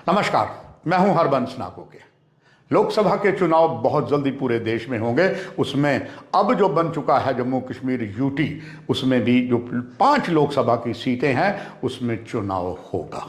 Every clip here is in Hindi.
नमस्कार, मैं हूं हरबंश नाकोके। लोकसभा के चुनाव बहुत जल्दी पूरे देश में होंगे। उसमें अब जो बन चुका है जम्मू कश्मीर यूटी, उसमें भी जो 5 लोकसभा की सीटें हैं उसमें चुनाव होगा।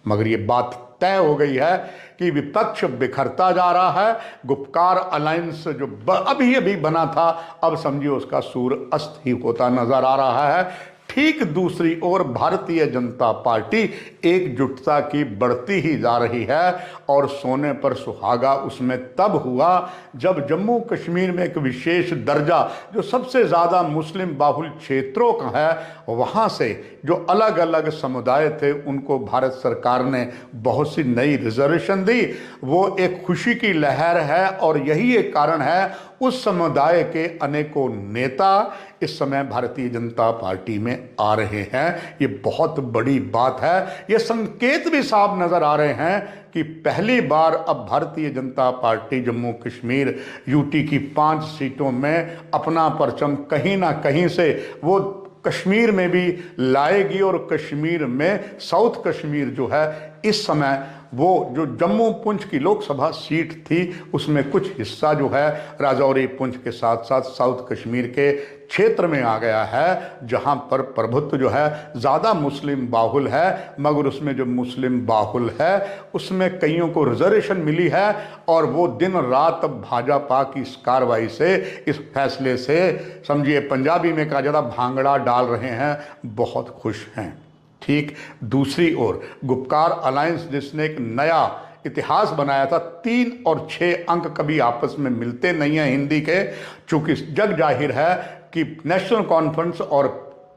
मगर ये बात तय हो गई है कि विपक्ष बिखरता जा रहा है। गुपकार अलायंस जो अभी अभी बना था, अब समझिए उसका सूर अस्त ही होता नजर आ रहा है। ठीक दूसरी ओर भारतीय जनता पार्टी एकजुटता की बढ़ती ही जा रही है और सोने पर सुहागा उसमें तब हुआ जब जम्मू कश्मीर में एक विशेष दर्जा जो सबसे ज़्यादा मुस्लिम बाहुल क्षेत्रों का है, वहाँ से जो अलग अलग समुदाय थे उनको भारत सरकार ने बहुत सी नई रिजर्वेशन दी। वो एक खुशी की लहर है और यही एक कारण है उस समुदाय के अनेकों नेता इस समय भारतीय जनता पार्टी में आ रहे हैं। ये बहुत बड़ी बात है। ये संकेत भी साफ नजर आ रहे हैं कि पहली बार अब भारतीय जनता पार्टी जम्मू कश्मीर यूटी की 5 सीटों में अपना परचम कहीं ना कहीं से वो कश्मीर में भी लाएगी और कश्मीर में साउथ कश्मीर जो है इस समय वो जो जम्मू पुंछ की लोकसभा सीट थी उसमें कुछ हिस्सा जो है राजौरी पुंछ के साथ साथ साउथ कश्मीर के क्षेत्र में आ गया है, जहां पर प्रभुत्व जो है ज़्यादा मुस्लिम बाहुल है। मगर उसमें जो मुस्लिम बाहुल है उसमें कईयों को रिजर्वेशन मिली है और वो दिन रात भाजपा की इस कार्रवाई से, इस फैसले से समझिए पंजाबी में कहा जाता भांगड़ा डाल रहे हैं, बहुत खुश हैं। ठीक दूसरी ओर गुपकार अलायंस जिसने एक नया इतिहास बनाया था, 3 और 6 अंक कभी आपस में मिलते नहीं हैं हिंदी के, चूंकि जग जाहिर है कि नेशनल कॉन्फ्रेंस और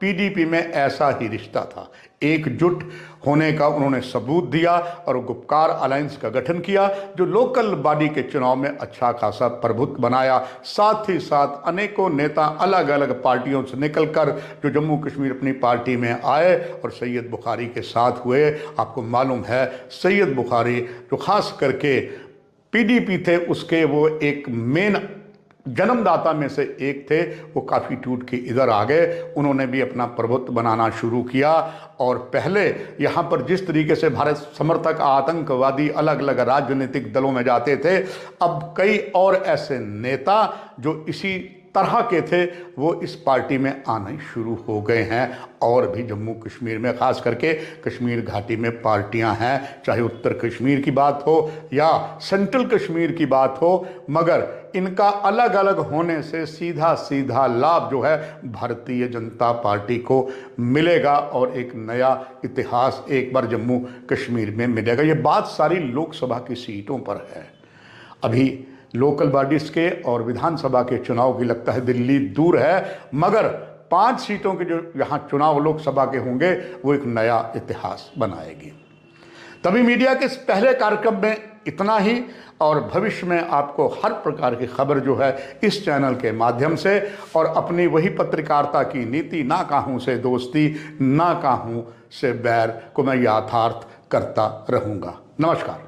पीडीपी में ऐसा ही रिश्ता था। एकजुट होने का उन्होंने सबूत दिया और गुपकार अलायंस का गठन किया जो लोकल बॉडी के चुनाव में अच्छा खासा प्रभुत्व बनाया। साथ ही साथ अनेकों नेता अलग अलग पार्टियों से निकलकर जो जम्मू कश्मीर अपनी पार्टी में आए और सैयद बुखारी के साथ हुए। आपको मालूम है सैयद बुखारी जो खास करके पीडीपी थे उसके वो एक मेन जन्मदाता में से एक थे, वो काफ़ी टूट के इधर आ गए। उन्होंने भी अपना प्रभुत्व बनाना शुरू किया और पहले यहाँ पर जिस तरीके से भारत समर्थक आतंकवादी अलग अलग राजनीतिक दलों में जाते थे, अब कई और ऐसे नेता जो इसी तरह के थे वो इस पार्टी में आने शुरू हो गए हैं। और भी जम्मू कश्मीर में ख़ास करके कश्मीर घाटी में पार्टियां हैं, चाहे उत्तर कश्मीर की बात हो या सेंट्रल कश्मीर की बात हो, मगर इनका अलग अलग होने से सीधा सीधा लाभ जो है भारतीय जनता पार्टी को मिलेगा और एक नया इतिहास एक बार जम्मू कश्मीर में मिलेगा। ये बात सारी लोकसभा की सीटों पर है। अभी लोकल बॉडीज के और विधानसभा के चुनाव की लगता है दिल्ली दूर है, मगर 5 सीटों के जो यहाँ चुनाव लोकसभा के होंगे वो एक नया इतिहास बनाएगी। तभी मीडिया के इस पहले कार्यक्रम में इतना ही और भविष्य में आपको हर प्रकार की खबर जो है इस चैनल के माध्यम से और अपनी वही पत्रकारिता की नीति, ना काहूँ से दोस्ती ना काहूँ से बैर को मैं यथार्थ करता रहूँगा। नमस्कार।